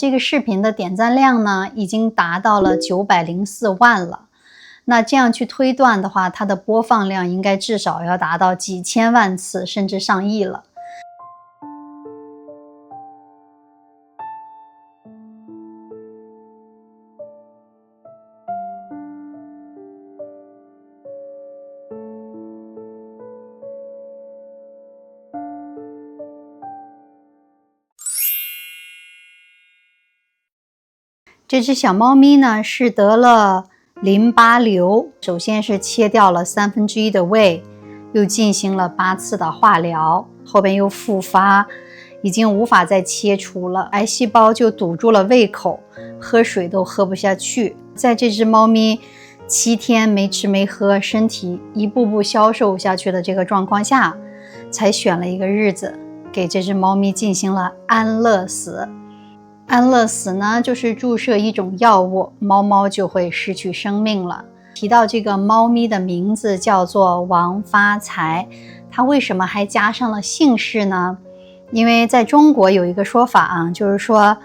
这个视频的点赞量呢，已经达到了904万了。那这样去推断的话，它的播放量应该至少要达到几千万次，甚至上亿了。这只小猫咪呢是得了淋巴瘤，首先是切掉了1/3的胃，又进行了8次的化疗，后边又复发，已经无法再切除了，癌细胞就堵住了胃口，喝水都喝不下去。在这只猫咪7天没吃没喝，身体一步步消瘦下去的这个状况下，才选了一个日子给这只猫咪进行了安乐死。安乐死呢，就是注射一种药物，猫猫就会失去生命了。提到这个猫咪的名字叫做王发财，它为什么还加上了姓氏呢？因为在中国有一个说法啊，就是说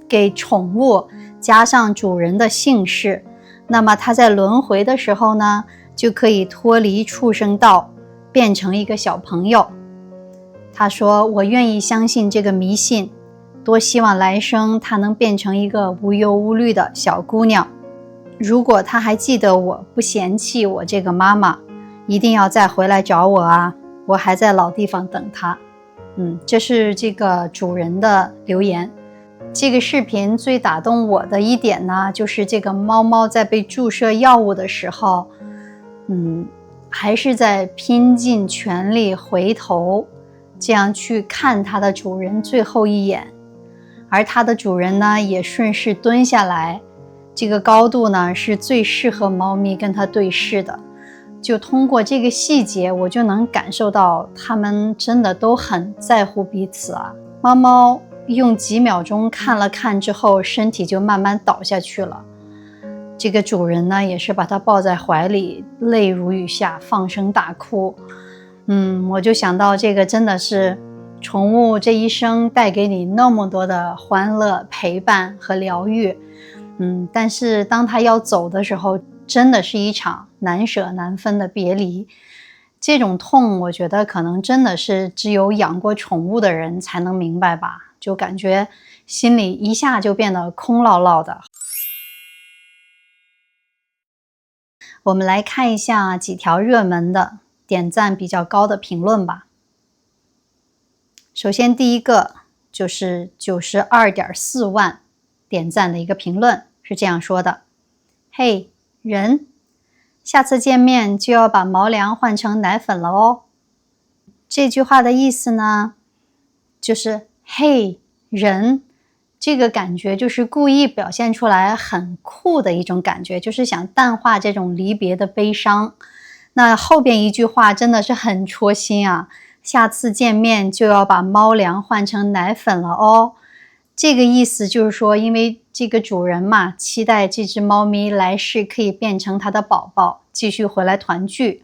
给宠物加上主人的姓氏，那么它在轮回的时候呢，就可以脱离畜生道，变成一个小朋友。他说，我愿意相信这个迷信，多希望来生她能变成一个无忧无虑的小姑娘。如果她还记得我，不嫌弃我这个妈妈，一定要再回来找我啊，我还在老地方等她。这是这个主人的留言。这个视频最打动我的一点呢，就是这个猫猫在被注射药物的时候，还是在拼尽全力回头，这样去看它的主人最后一眼。而它的主人呢，也顺势蹲下来，这个高度呢是最适合猫咪跟它对视的。就通过这个细节，我就能感受到它们真的都很在乎彼此啊。猫猫用几秒钟看了看之后，身体就慢慢倒下去了。这个主人呢，也是把它抱在怀里，泪如雨下，放声大哭。我就想到这个真的是宠物这一生带给你那么多的欢乐、陪伴和疗愈，但是当它要走的时候，真的是一场难舍难分的别离。这种痛，我觉得可能真的是只有养过宠物的人才能明白吧，就感觉心里一下就变得空落落的。我们来看一下几条热门的、点赞比较高的评论吧。首先第一个就是92.4万点赞的一个评论，是这样说的：嘿，人，下次见面就要把猫粮换成奶粉了哦。这句话的意思呢，就是嘿，人，这个感觉就是故意表现出来很酷的一种感觉，就是想淡化这种离别的悲伤。那后边一句话真的是很戳心啊，下次见面就要把猫粮换成奶粉了哦。这个意思就是说，因为这个主人嘛，期待这只猫咪来世可以变成它的宝宝，继续回来团聚。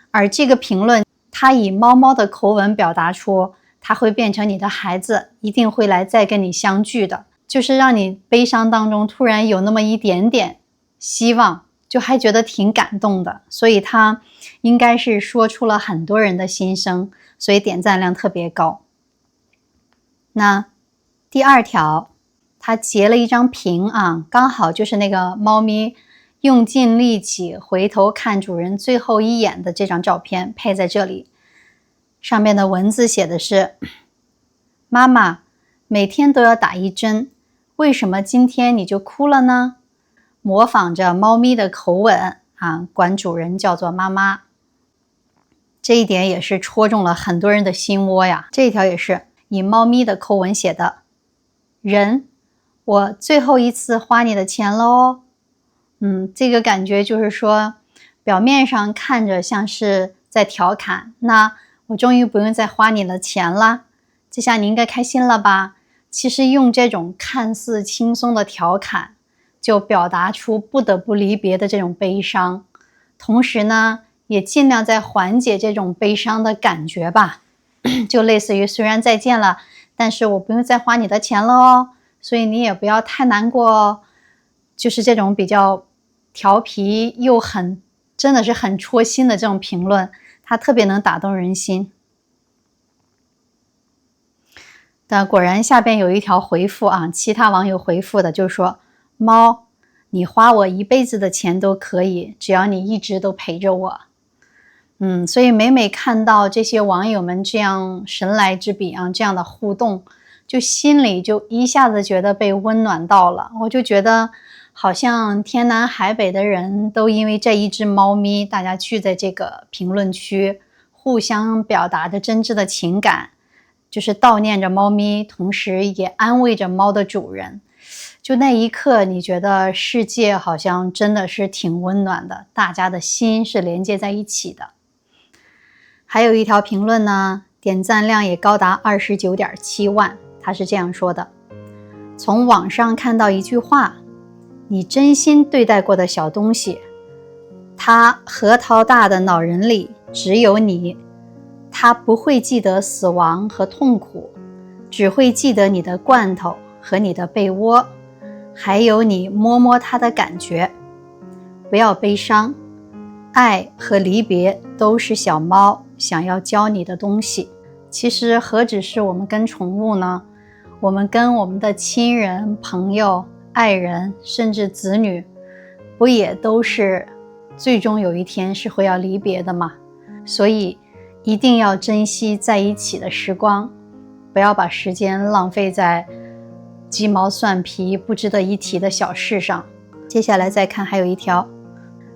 而这个评论，它以猫猫的口吻表达出，它会变成你的孩子，一定会来再跟你相聚的，就是让你悲伤当中突然有那么一点点希望，就还觉得挺感动的。所以它应该是说出了很多人的心声，所以点赞量特别高。那第二条，他截了一张屏啊，刚好就是那个猫咪用尽力气回头看主人最后一眼的这张照片配在这里。上面的文字写的是：妈妈，每天都要打1针，为什么今天你就哭了呢？模仿着猫咪的口吻啊，管主人叫做妈妈。这一点也是戳中了很多人的心窝呀。这一条也是以猫咪的口吻写的：人，我最后一次花你的钱了哦。这个感觉就是说，表面上看着像是在调侃，那我终于不用再花你的钱了，这下你应该开心了吧？其实用这种看似轻松的调侃，就表达出不得不离别的这种悲伤，同时呢，也尽量在缓解这种悲伤的感觉吧。就类似于虽然再见了，但是我不用再花你的钱了哦，所以你也不要太难过哦。就是这种比较调皮又真的是很戳心的这种评论，它特别能打动人心。但果然下边有一条回复啊，其他网友回复的就是说，猫，你花我一辈子的钱都可以，只要你一直都陪着我。所以每每看到这些网友们这样神来之笔啊，这样的互动，就心里就一下子觉得被温暖到了。我就觉得好像天南海北的人都因为这一只猫咪，大家聚在这个评论区，互相表达着真挚的情感，就是悼念着猫咪，同时也安慰着猫的主人。就那一刻，你觉得世界好像真的是挺温暖的，大家的心是连接在一起的。还有一条评论呢，点赞量也高达29.7万，他是这样说的：从网上看到一句话，你真心对待过的小东西，它核桃大的脑仁里只有你，它不会记得死亡和痛苦，只会记得你的罐头和你的被窝，还有你摸摸它的感觉。不要悲伤，爱和离别都是小猫想要教你的东西。其实何止是我们跟宠物呢，我们跟我们的亲人、朋友、爱人，甚至子女，不也都是最终有一天是会要离别的吗？所以一定要珍惜在一起的时光，不要把时间浪费在鸡毛蒜皮不值得一提的小事上。接下来再看还有一条，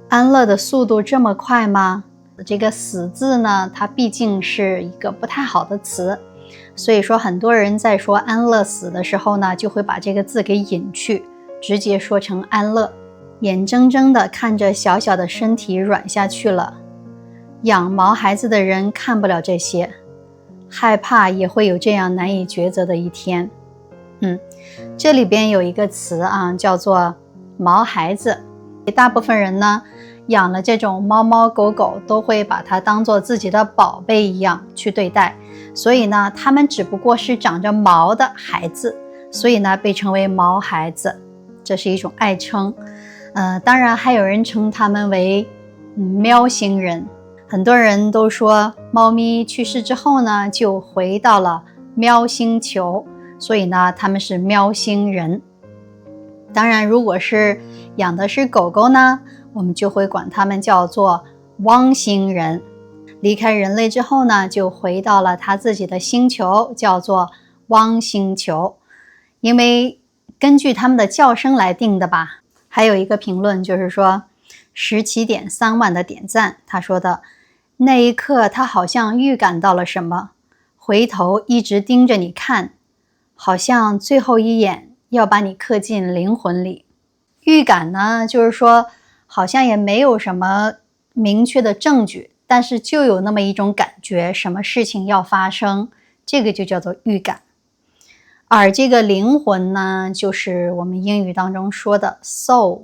安乐的速度这么快吗？这个死字呢，它毕竟是一个不太好的词，所以说很多人在说安乐死的时候呢，就会把这个字给隐去，直接说成安乐。眼睁睁地看着小小的身体软下去了，养毛孩子的人看不了这些，害怕也会有这样难以抉择的一天。这里边有一个词啊，叫做毛孩子。大部分人呢，养了这种猫猫狗狗，都会把它当做自己的宝贝一样去对待，所以呢，它们只不过是长着毛的孩子，所以呢，被称为毛孩子，这是一种爱称。当然还有人称它们为喵星人。很多人都说猫咪去世之后呢，就回到了喵星球，所以呢，它们是喵星人。当然如果是养的是狗狗呢，我们就会管它们叫做汪星人。离开人类之后呢，就回到了他自己的星球，叫做汪星球，因为根据他们的叫声来定的吧。还有一个评论就是说17.3万的点赞，他说的那一刻他好像预感到了什么，回头一直盯着你看，好像最后一眼要把你刻进灵魂里。预感呢，就是说好像也没有什么明确的证据，但是就有那么一种感觉，什么事情要发生，这个就叫做预感。而这个灵魂呢，就是我们英语当中说的 soul。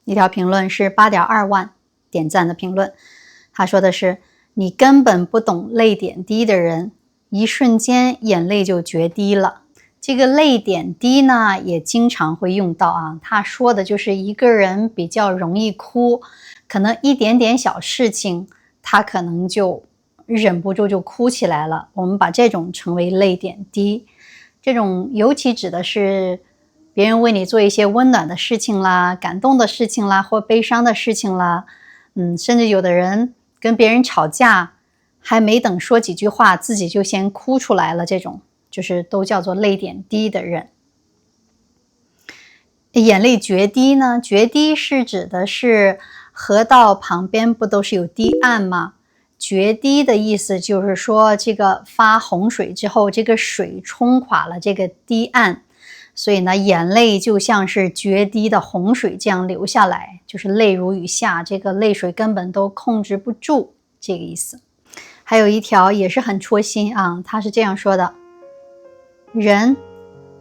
一条评论是8.2万点赞的评论，他说的是你根本不懂泪点低的人，一瞬间眼泪就决堤了。这个泪点低呢，也经常会用到啊。他说的就是一个人比较容易哭，可能一点点小事情，他可能就忍不住就哭起来了。我们把这种称为泪点低。这种尤其指的是别人为你做一些温暖的事情啦、感动的事情啦，或悲伤的事情啦。甚至有的人跟别人吵架，还没等说几句话，自己就先哭出来了，这种就是都叫做泪点低的人。眼泪决堤呢，决堤是指的是河道旁边不都是有堤岸吗？决堤的意思就是说，这个发洪水之后，这个水冲垮了这个堤岸，所以呢，眼泪就像是决堤的洪水这样流下来，就是泪如雨下，这个泪水根本都控制不住，这个意思。还有一条也是很戳心啊，他是这样说的：人，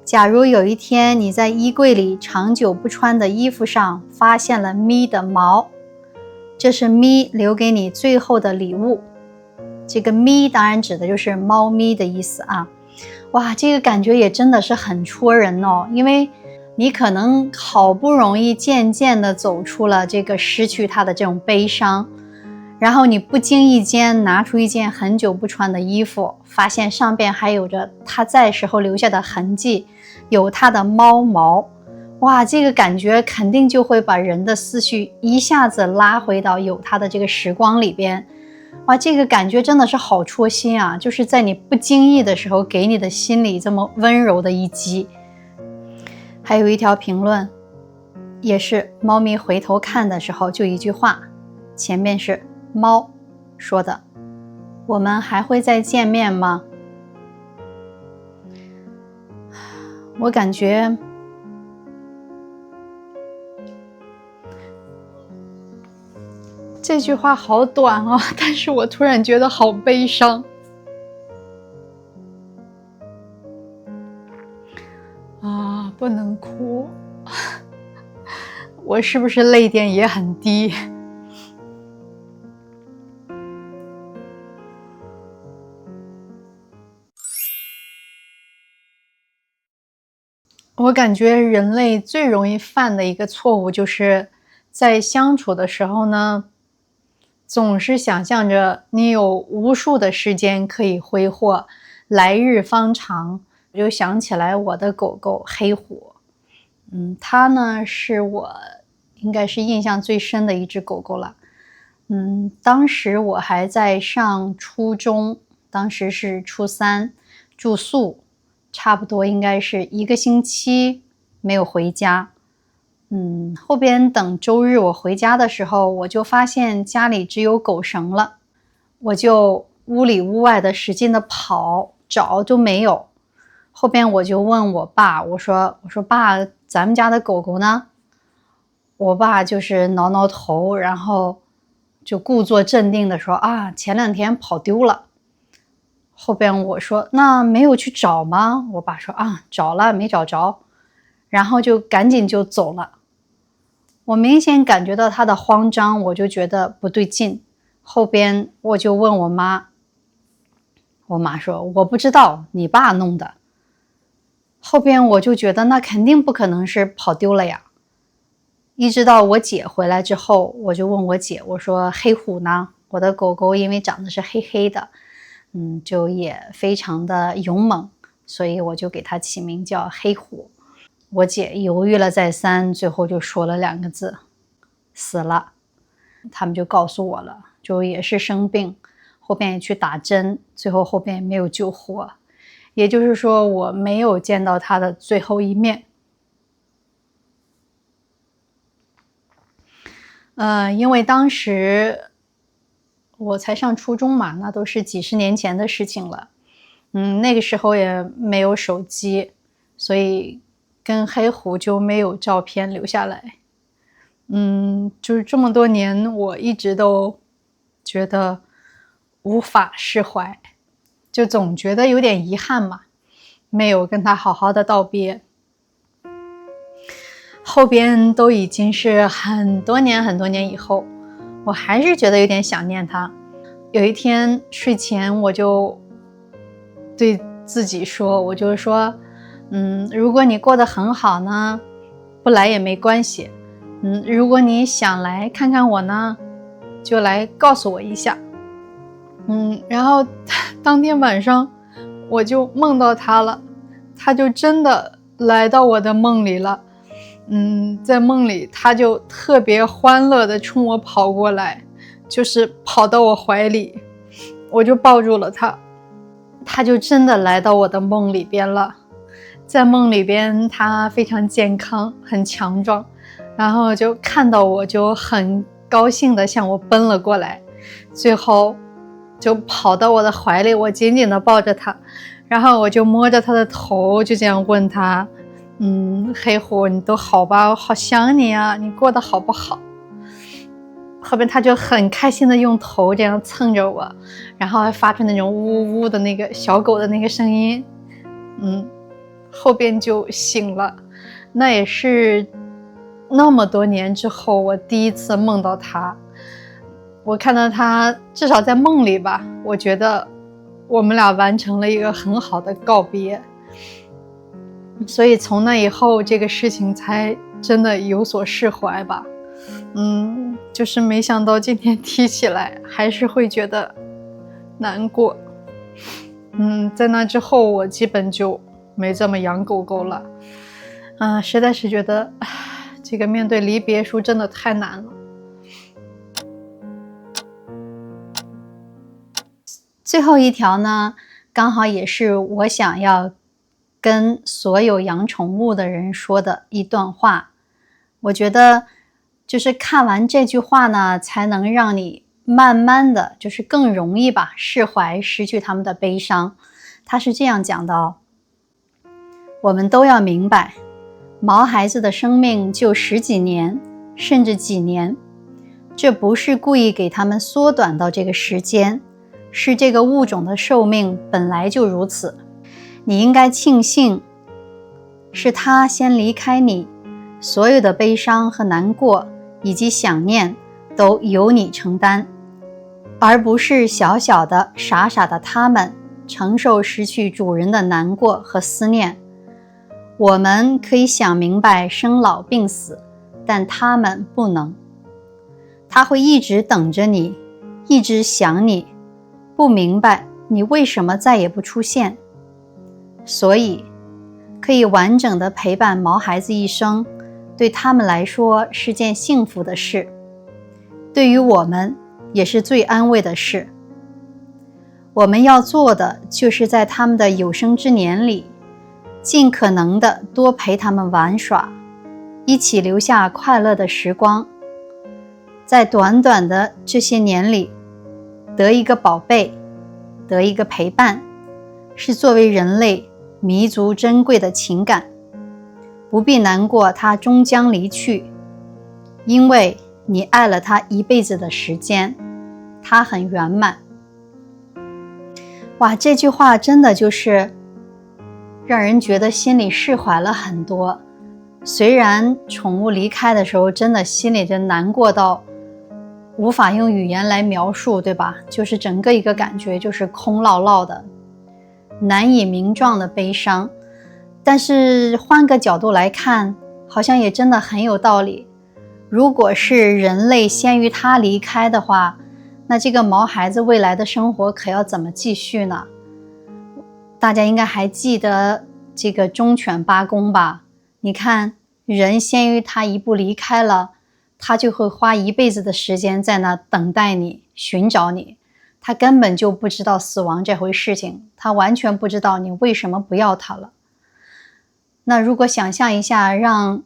假如有一天你在衣柜里长久不穿的衣服上发现了咪的毛，这是咪留给你最后的礼物。这个咪当然指的就是猫咪的意思啊。哇，这个感觉也真的是很戳人哦，因为你可能好不容易渐渐地走出了这个失去他的这种悲伤，然后你不经意间拿出一件很久不穿的衣服，发现上边还有着他在时候留下的痕迹，有他的猫毛。哇，这个感觉肯定就会把人的思绪一下子拉回到有他的这个时光里边。哇，这个感觉真的是好戳心啊，就是在你不经意的时候给你的心里这么温柔的一击。还有一条评论，也是猫咪回头看的时候就一句话，前面是猫说的，我们还会再见面吗？我感觉这句话好短啊，但是我突然觉得好悲伤啊，不能哭我是不是泪点也很低？我感觉人类最容易犯的一个错误，就是在相处的时候呢，总是想象着你有无数的时间可以挥霍，来日方长。我就想起来我的狗狗黑虎，它呢是我应该是印象最深的一只狗狗了。当时我还在上初中，当时是初3，住宿，差不多应该是1个星期没有回家。后边等周日我回家的时候，我就发现家里只有狗绳了，我就屋里屋外的使劲的跑，找都没有。后边我就问我爸，我说爸，咱们家的狗狗呢？我爸就是挠挠头，然后就故作镇定的说啊，前2天跑丢了。后边我说那没有去找吗？我爸说啊，找了没找着，然后就赶紧就走了。我明显感觉到他的慌张，我就觉得不对劲。后边我就问我妈，我妈说我不知道，你爸弄的。后边我就觉得那肯定不可能是跑丢了呀。一直到我姐回来之后，我就问我姐，我说黑虎呢？我的狗狗因为长得是黑黑的，就也非常的勇猛，所以我就给它起名叫黑虎。我姐犹豫了再三，最后就说了2个字，死了。他们就告诉我了，就也是生病，后边也去打针，最后后边也没有救活。也就是说，我没有见到他的最后一面。因为当时我才上初中嘛，那都是几十年前的事情了。那个时候也没有手机，所以跟黑虎就没有照片留下来。就是这么多年，我一直都觉得无法释怀，就总觉得有点遗憾嘛，没有跟他好好的道别。后边都已经是很多年以后，我还是觉得有点想念他。有一天睡前我就对自己说，我就说，如果你过得很好呢，不来也没关系。如果你想来看看我呢，就来告诉我一下。然后当天晚上我就梦到他了，他就真的来到我的梦里了。在梦里他就特别欢乐的冲我跑过来，就是跑到我怀里，我就抱住了他，他就真的来到我的梦里边了。在梦里边他非常健康，很强壮，然后就看到我就很高兴的向我奔了过来，最后就跑到我的怀里，我紧紧的抱着他，然后我就摸着他的头，就这样问他，黑虎你都好吧，我好想你啊，你过得好不好？后边他就很开心的用头这样蹭着我，然后还发出那种呜呜的那个小狗的那个声音。后边就醒了。那也是那么多年之后我第一次梦到他。我看到他至少在梦里吧，我觉得我们俩完成了一个很好的告别。所以从那以后，这个事情才真的有所释怀吧。就是没想到今天提起来还是会觉得难过。在那之后我基本就没这么养狗狗了。实在是觉得这个面对离别书真的太难了。最后一条呢，刚好也是我想要跟所有养宠物的人说的一段话。我觉得就是看完这句话呢，才能让你慢慢的就是更容易吧释怀失去他们的悲伤。他是这样讲的哦：我们都要明白，毛孩子的生命就10几年甚至几年，这不是故意给他们缩短到这个时间，是这个物种的寿命本来就如此。你应该庆幸是他先离开你，所有的悲伤和难过以及想念都由你承担，而不是小小的傻傻的他们承受失去主人的难过和思念。我们可以想明白生老病死，但他们不能。他会一直等着你，一直想你，不明白你为什么再也不出现。所以可以完整的陪伴毛孩子一生，对他们来说是件幸福的事，对于我们也是最安慰的事。我们要做的就是在他们的有生之年里，尽可能的多陪他们玩耍，一起留下快乐的时光。在短短的这些年里，得一个宝贝，得一个陪伴，是作为人类弥足珍贵的情感。不必难过他终将离去，因为你爱了他一辈子的时间，他很圆满。哇，这句话真的就是让人觉得心里释怀了很多。虽然宠物离开的时候真的心里就难过到无法用语言来描述，对吧？就是整个一个感觉就是空落落的，难以名状的悲伤。但是换个角度来看，好像也真的很有道理。如果是人类先于他离开的话，那这个毛孩子未来的生活可要怎么继续呢？大家应该还记得这个忠犬八公吧？你看，人先于他一步离开了，他就会花一辈子的时间在那等待你，寻找你。他根本就不知道死亡这回事情，他完全不知道你为什么不要他了。那如果想象一下，让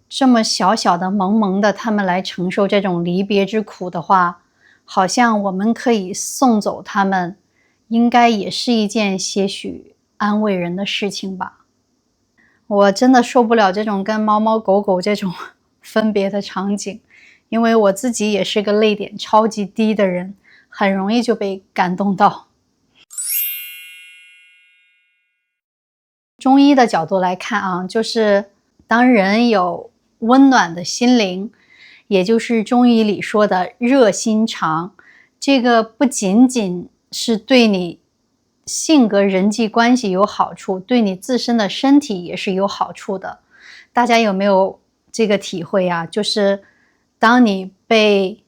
这么小小的萌萌的他们来承受这种离别之苦的话，好像我们可以送走他们，应该也是一件些许安慰人的事情吧。我真的受不了这种跟猫猫狗狗这种分别的场景，因为我自己也是个泪点超级低的人，很容易就被感动到。中医的角度来看啊，就是当人有温暖的心灵，也就是中医里说的热心肠，这个不仅仅是对你性格人际关系有好处，对你自身的身体也是有好处的。大家有没有这个体会啊？就是当你被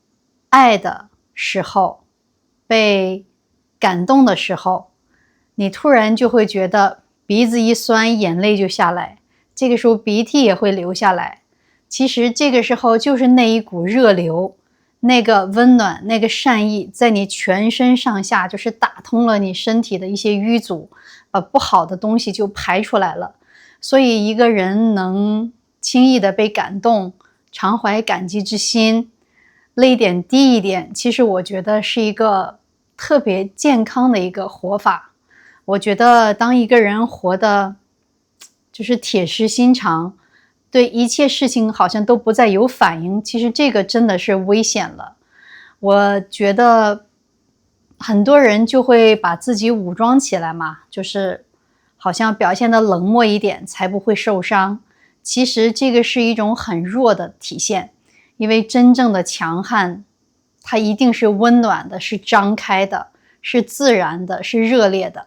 爱的时候，被感动的时候，你突然就会觉得鼻子一酸，眼泪就下来，这个时候鼻涕也会流下来。其实这个时候就是那一股热流，那个温暖，那个善意在你全身上下就是打通了你身体的一些淤阻，把不好的东西就排出来了。所以一个人能轻易的被感动，常怀感激之心，泪点低一点，其实我觉得是一个特别健康的一个活法。我觉得当一个人活得就是铁石心肠，对一切事情好像都不再有反应，其实这个真的是危险了。我觉得很多人就会把自己武装起来嘛，就是好像表现得冷漠一点才不会受伤。其实这个是一种很弱的体现，因为真正的强悍它一定是温暖的，是张开的，是自然的，是热烈的，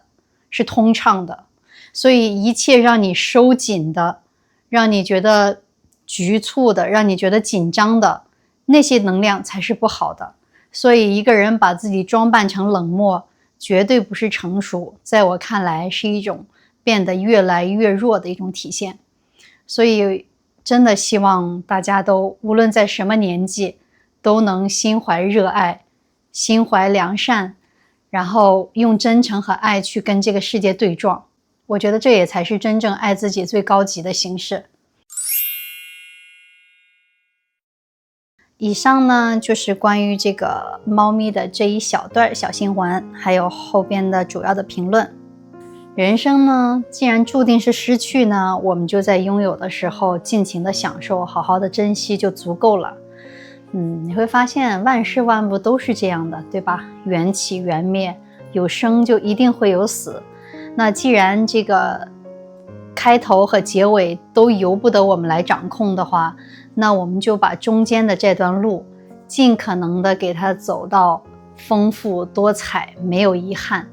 是通畅的。所以一切让你收紧的，让你觉得局促的，让你觉得紧张的，那些能量才是不好的。所以一个人把自己装扮成冷漠，绝对不是成熟，在我看来是一种变得越来越弱的一种体现。所以真的希望大家都无论在什么年纪，都能心怀热爱，心怀良善，然后用真诚和爱去跟这个世界对撞。我觉得这也才是真正爱自己最高级的形式。以上呢就是关于这个猫咪的这一小段小新闻，还有后边的主要的评论。人生呢，既然注定是失去呢，我们就在拥有的时候尽情的享受，好好的珍惜就足够了。你会发现万事万物都是这样的，对吧？缘起缘灭，有生就一定会有死。那既然这个开头和结尾都由不得我们来掌控的话，那我们就把中间的这段路尽可能的给它走到丰富多彩，没有遗憾，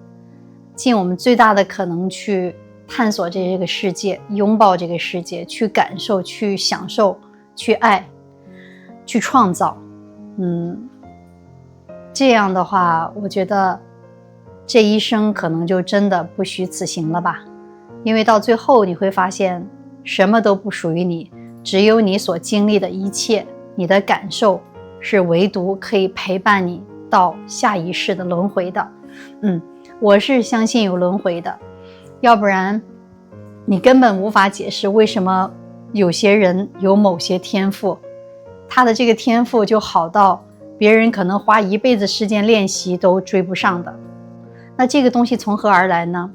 尽我们最大的可能去探索这个世界，拥抱这个世界，去感受，去享受，去爱，去创造。这样的话，我觉得这一生可能就真的不虚此行了吧。因为到最后你会发现什么都不属于你，只有你所经历的一切，你的感受是唯独可以陪伴你到下一世的轮回的。我是相信有轮回的，要不然你根本无法解释为什么有些人有某些天赋，他的这个天赋就好到别人可能花一辈子时间练习都追不上的。那这个东西从何而来呢？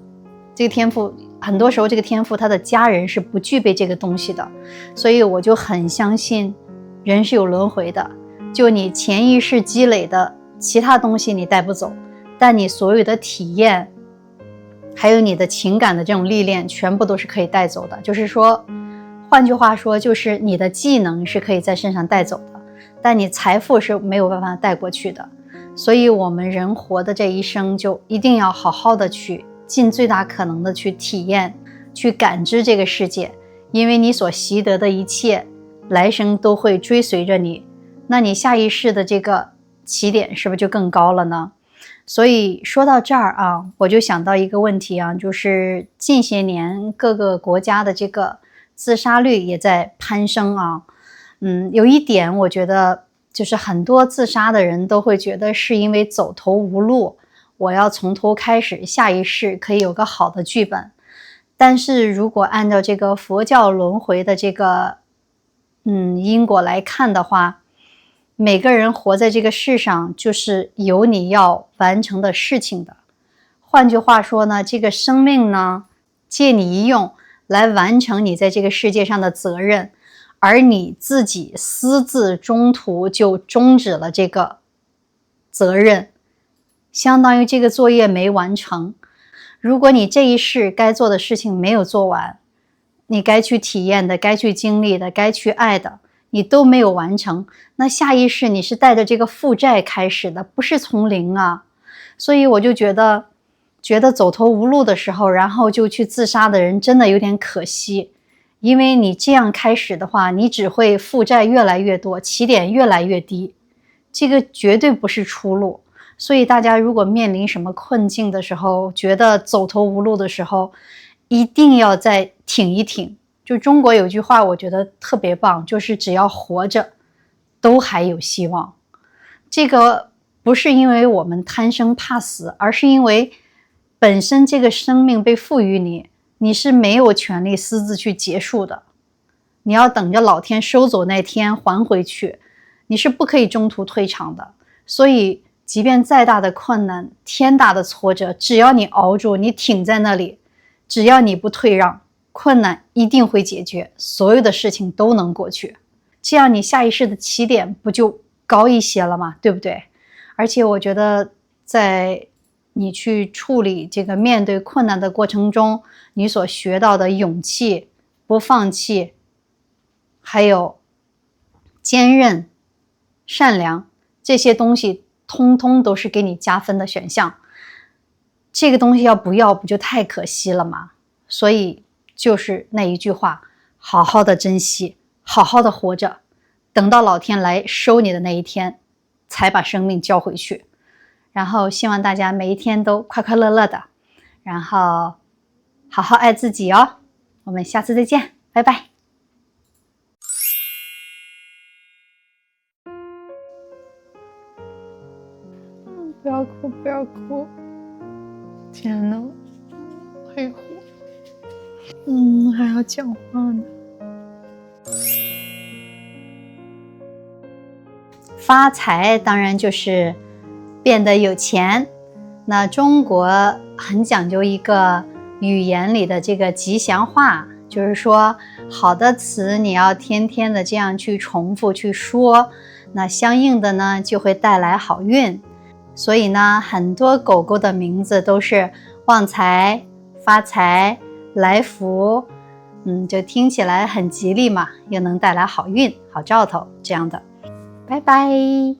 这个天赋很多时候，这个天赋他的家人是不具备这个东西的。所以我就很相信人是有轮回的，就你前一世积累的其他东西你带不走，但你所有的体验还有你的情感的这种历练全部都是可以带走的。就是说，换句话说，就是你的技能是可以在身上带走的，但你财富是没有办法带过去的。所以我们人活的这一生就一定要好好的去尽最大可能的去体验，去感知这个世界，因为你所习得的一切来生都会追随着你，那你下一世的这个起点是不是就更高了呢？所以说到这儿啊，我就想到一个问题啊，就是近些年各个国家的这个自杀率也在攀升啊。有一点我觉得就是很多自杀的人都会觉得是因为走投无路，我要从头开始，下一世可以有个好的剧本。但是如果按照这个佛教轮回的这个因果来看的话，每个人活在这个世上就是有你要完成的事情的。换句话说呢，这个生命呢，借你一用来完成你在这个世界上的责任，而你自己私自中途就终止了这个责任，相当于这个作业没完成。如果你这一世该做的事情没有做完，你该去体验的，该去经历的，该去爱的，你都没有完成，那下一世你是带着这个负债开始的，不是从零啊。所以我就觉得走投无路的时候，然后就去自杀的人真的有点可惜。因为你这样开始的话，你只会负债越来越多，起点越来越低，这个绝对不是出路。所以大家如果面临什么困境的时候，觉得走投无路的时候，一定要再挺一挺。就中国有句话我觉得特别棒，就是只要活着都还有希望。这个不是因为我们贪生怕死，而是因为本身这个生命被赋予你，你是没有权利私自去结束的，你要等着老天收走那天还回去，你是不可以中途退场的。所以即便再大的困难，天大的挫折，只要你熬住，你挺在那里，只要你不退让，困难一定会解决，所有的事情都能过去。这样你下一世的起点不就高一些了吗？对不对？而且我觉得在你去处理这个面对困难的过程中，你所学到的勇气、不放弃，还有坚韧、善良，这些东西通通都是给你加分的选项。这个东西要不要不就太可惜了吗？所以就是那一句话，好好的珍惜，好好的活着，等到老天来收你的那一天，才把生命交回去。然后希望大家每一天都快快乐乐的，然后好好爱自己哦。我们下次再见，拜拜。不要哭，不要哭！天呐，还哭，还要讲话呢。发财当然就是变得有钱。那中国很讲究一个语言里的这个吉祥话，就是说好的词你要天天的这样去重复去说，那相应的呢就会带来好运。所以呢，很多狗狗的名字都是旺财、发财、来福，就听起来很吉利嘛，又能带来好运、好兆头这样的。拜拜。